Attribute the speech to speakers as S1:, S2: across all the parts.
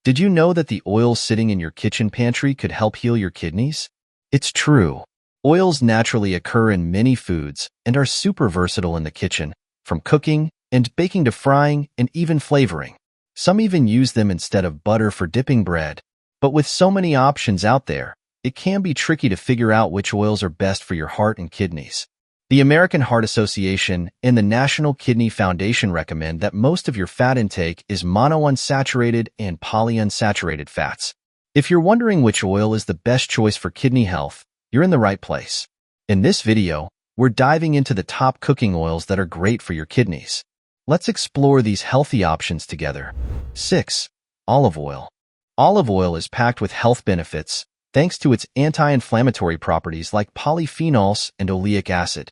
S1: Did you know that the oils sitting in your kitchen pantry could help heal your kidneys? It's true. Oils naturally occur in many foods and are super versatile in the kitchen, from cooking and baking to frying and even flavoring. Some even use them instead of butter for dipping bread. But with so many options out there, it can be tricky to figure out which oils are best for your heart and kidneys. The American Heart Association and the National Kidney Foundation recommend that most of your fat intake is monounsaturated and polyunsaturated fats. If you're wondering which oil is the best choice for kidney health, you're in the right place. In this video, we're diving into the top cooking oils that are great for your kidneys. Let's explore these healthy options together. 6. Olive oil. Olive oil is packed with health benefits thanks to its anti-inflammatory properties like polyphenols and oleic acid.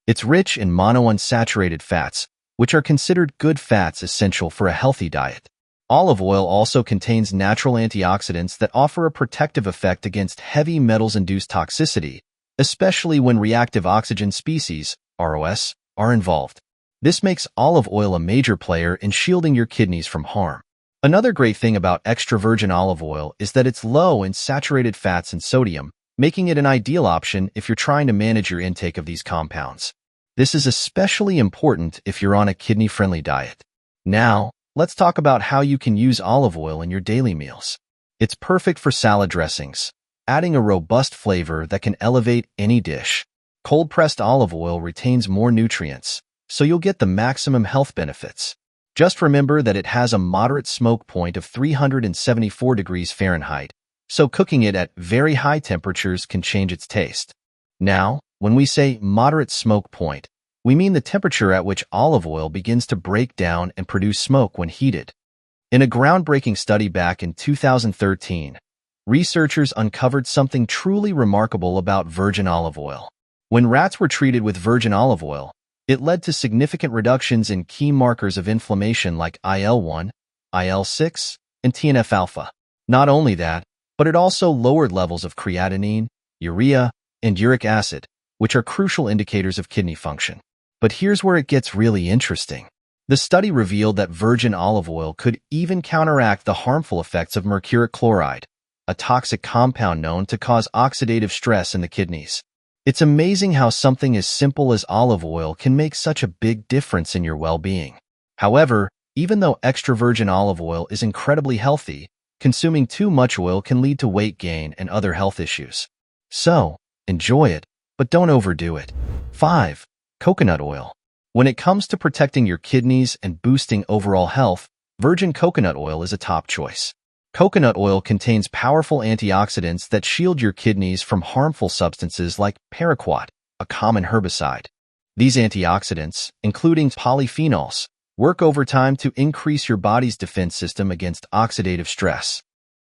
S1: It's rich in monounsaturated fats, which are considered good fats essential for a healthy diet. Olive oil also contains natural antioxidants that offer a protective effect against heavy metals-induced toxicity, especially when reactive oxygen species, ROS, are involved. This makes olive oil a major player in shielding your kidneys from harm. Another great thing about extra virgin olive oil is that it's low in saturated fats and sodium, making it an ideal option if you're trying to manage your intake of these compounds. This is especially important if you're on a kidney-friendly diet. Now, let's talk about how you can use olive oil in your daily meals. It's perfect for salad dressings, adding a robust flavor that can elevate any dish. Cold-pressed olive oil retains more nutrients, so you'll get the maximum health benefits. Just remember that it has a moderate smoke point of 374 degrees Fahrenheit, so cooking it at very high temperatures can change its taste. Now, when we say moderate smoke point, we mean the temperature at which olive oil begins to break down and produce smoke when heated. In a groundbreaking study back in 2013, researchers uncovered something truly remarkable about virgin olive oil. When rats were treated with virgin olive oil, it led to significant reductions in key markers of inflammation like IL-1, IL-6, and TNF-alpha. Not only that, but it also lowered levels of creatinine, urea, and uric acid, which are crucial indicators of kidney function. But here's where it gets really interesting. The study revealed that virgin olive oil could even counteract the harmful effects of mercuric chloride, a toxic compound known to cause oxidative stress in the kidneys. It's amazing how something as simple as olive oil can make such a big difference in your well-being. However, even though extra virgin olive oil is incredibly healthy, consuming too much oil can lead to weight gain and other health issues. So, enjoy it, but don't overdo it. 5. Coconut oil. When it comes to protecting your kidneys and boosting overall health, virgin coconut oil is a top choice. Coconut oil contains powerful antioxidants that shield your kidneys from harmful substances like paraquat, a common herbicide. These antioxidants, including polyphenols, work overtime to increase your body's defense system against oxidative stress.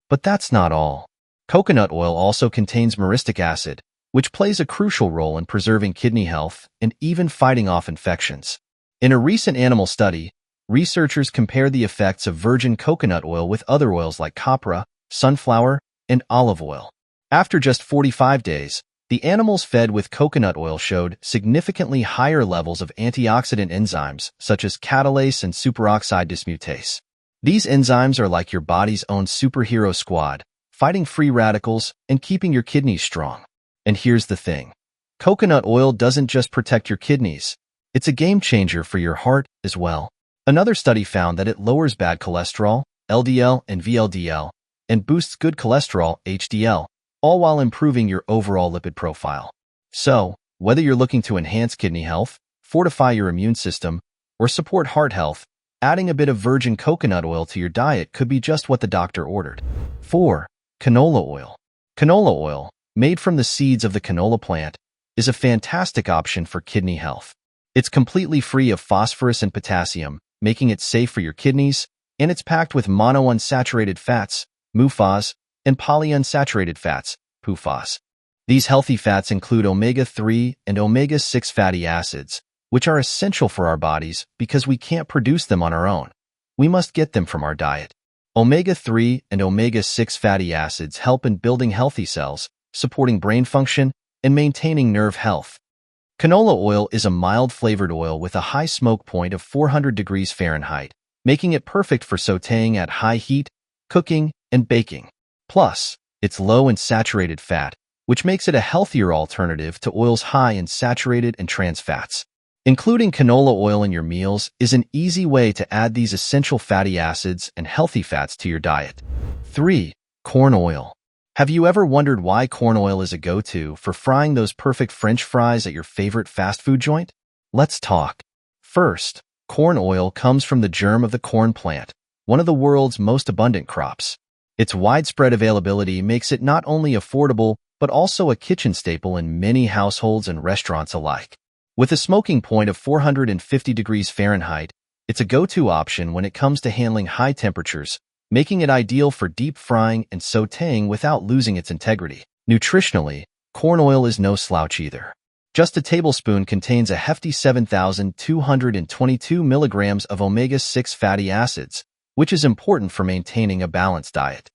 S1: But that's not all. Coconut oil also contains myristic acid, which plays a crucial role in preserving kidney health and even fighting off infections. In a recent animal study, researchers compared the effects of virgin coconut oil with other oils like copra, sunflower, and olive oil. After just 45 days, the animals fed with coconut oil showed significantly higher levels of antioxidant enzymes such as catalase and superoxide dismutase. These enzymes are like your body's own superhero squad, fighting free radicals and keeping your kidneys strong. And here's the thing. Coconut oil doesn't just protect your kidneys. It's a game changer for your heart as well. Another study found that it lowers bad cholesterol, LDL and VLDL, and boosts good cholesterol, HDL, all while improving your overall lipid profile. So, whether you're looking to enhance kidney health, fortify your immune system, or support heart health, adding a bit of virgin coconut oil to your diet could be just what the doctor ordered. 4. Canola oil. Canola oil, made from the seeds of the canola plant, is a fantastic option for kidney health. It's completely free of phosphorus and potassium, making it safe for your kidneys, and it's packed with monounsaturated fats, MUFAs, and polyunsaturated fats, PUFAs. These healthy fats include omega-3 and omega-6 fatty acids, which are essential for our bodies because we can't produce them on our own. We must get them from our diet. Omega-3 and omega-6 fatty acids help in building healthy cells, supporting brain function, and maintaining nerve health. Canola oil is a mild-flavored oil with a high smoke point of 400 degrees Fahrenheit, making it perfect for sautéing at high heat cooking, and baking. Plus, it's low in saturated fat, which makes it a healthier alternative to oils high in saturated and trans fats. Including canola oil in your meals is an easy way to add these essential fatty acids and healthy fats to your diet. 3. Corn oil. Have you ever wondered why corn oil is a go-to for frying those perfect French fries at your favorite fast food joint? Let's talk. First, corn oil comes from the germ of the corn plant, one of the world's most abundant crops. Its widespread availability makes it not only affordable, but also a kitchen staple in many households and restaurants alike. With a smoking point of 450 degrees Fahrenheit, it's a go-to option when it comes to handling high temperatures, making it ideal for deep frying and sautéing without losing its integrity. Nutritionally, corn oil is no slouch either. Just a tablespoon contains a hefty 7,222 milligrams of omega-6 fatty acids, which is important for maintaining a balanced diet.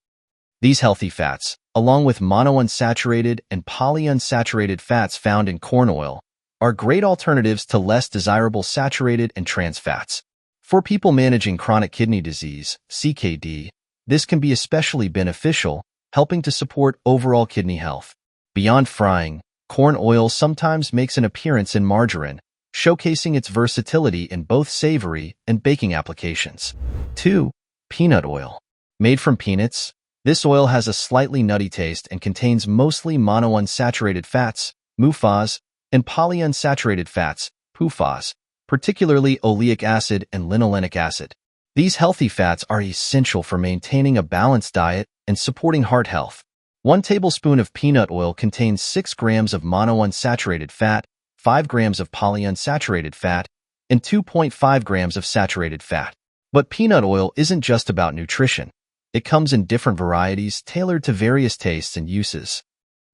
S1: These healthy fats, along with monounsaturated and polyunsaturated fats found in corn oil, are great alternatives to less desirable saturated and trans fats. For people managing chronic kidney disease, CKD, this can be especially beneficial, helping to support overall kidney health. Beyond frying, corn oil sometimes makes an appearance in margarine, showcasing its versatility in both savory and baking applications. 2. Peanut oil. Made from peanuts, this oil has a slightly nutty taste and contains mostly monounsaturated fats, MUFAs, and polyunsaturated fats, PUFAs, particularly oleic acid and linolenic acid. These healthy fats are essential for maintaining a balanced diet and supporting heart health. 1 tablespoon of peanut oil contains 6 grams of monounsaturated fat, 5 grams of polyunsaturated fat, and 2.5 grams of saturated fat. But peanut oil isn't just about nutrition. It comes in different varieties tailored to various tastes and uses.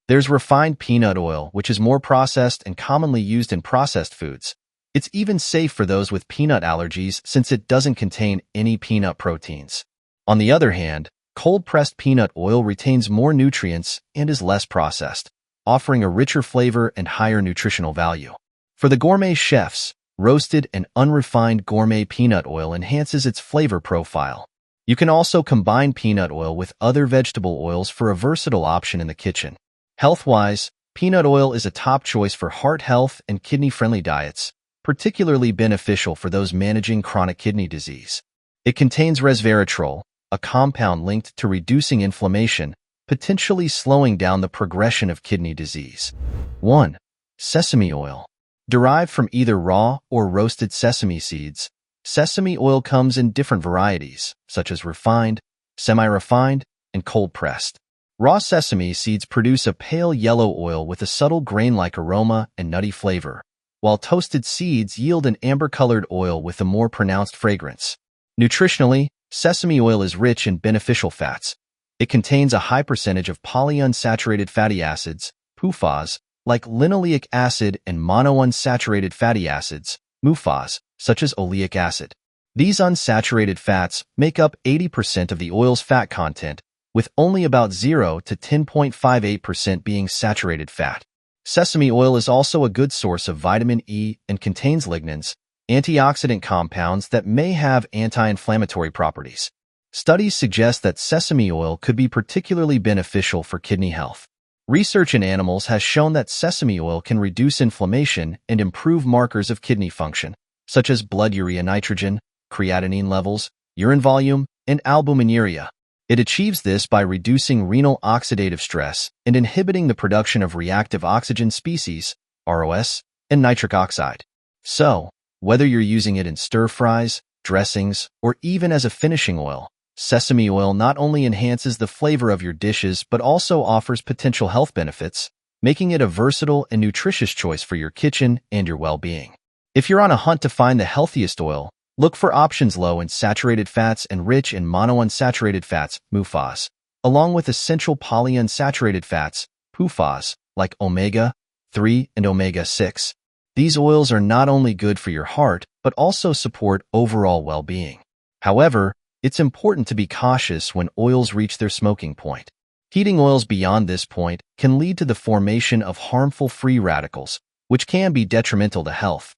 S1: There's refined peanut oil, which is more processed and commonly used in processed foods. It's even safe for those with peanut allergies since it doesn't contain any peanut proteins. On the other hand, cold-pressed peanut oil retains more nutrients and is less processed, offering a richer flavor and higher nutritional value. For the gourmet chefs, roasted and unrefined gourmet peanut oil enhances its flavor profile. You can also combine peanut oil with other vegetable oils for a versatile option in the kitchen. Health-wise, peanut oil is a top choice for heart health and kidney-friendly diets, particularly beneficial for those managing chronic kidney disease. It contains resveratrol, a compound linked to reducing inflammation, potentially slowing down the progression of kidney disease. 1. Sesame oil. Derived from either raw or roasted sesame seeds, sesame oil comes in different varieties, such as refined, semi-refined, and cold-pressed. Raw sesame seeds produce a pale yellow oil with a subtle grain-like aroma and nutty flavor, while toasted seeds yield an amber-colored oil with a more pronounced fragrance. Nutritionally, sesame oil is rich in beneficial fats. It contains a high percentage of polyunsaturated fatty acids, PUFAs, like linoleic acid, and monounsaturated fatty acids, MUFAs, such as oleic acid. These unsaturated fats make up 80% of the oil's fat content, with only about 0 to 10.58% being saturated fat. Sesame oil is also a good source of vitamin E and contains lignans, antioxidant compounds that may have anti-inflammatory properties. Studies suggest that sesame oil could be particularly beneficial for kidney health. Research in animals has shown that sesame oil can reduce inflammation and improve markers of kidney function, such as blood urea nitrogen, creatinine levels, urine volume, and albuminuria. It achieves this by reducing renal oxidative stress and inhibiting the production of reactive oxygen species, ROS, and nitric oxide. So, whether you're using it in stir-fries, dressings, or even as a finishing oil, sesame oil not only enhances the flavor of your dishes but also offers potential health benefits, making it a versatile and nutritious choice for your kitchen and your well-being. If you're on a hunt to find the healthiest oil, look for options low in saturated fats and rich in monounsaturated fats, MUFAs, along with essential polyunsaturated fats, PUFAs, like omega-3 and omega-6. These oils are not only good for your heart, but also support overall well-being. However, it's important to be cautious when oils reach their smoking point. Heating oils beyond this point can lead to the formation of harmful free radicals, which can be detrimental to health.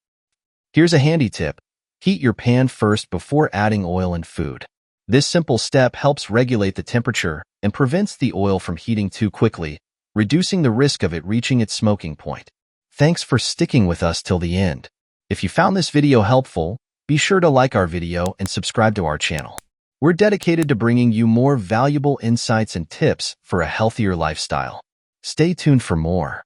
S1: Here's a handy tip. Heat your pan first before adding oil and food. This simple step helps regulate the temperature and prevents the oil from heating too quickly, reducing the risk of it reaching its smoking point. Thanks for sticking with us till the end. If you found this video helpful, be sure to like our video and subscribe to our channel. We're dedicated to bringing you more valuable insights and tips for a healthier lifestyle. Stay tuned for more.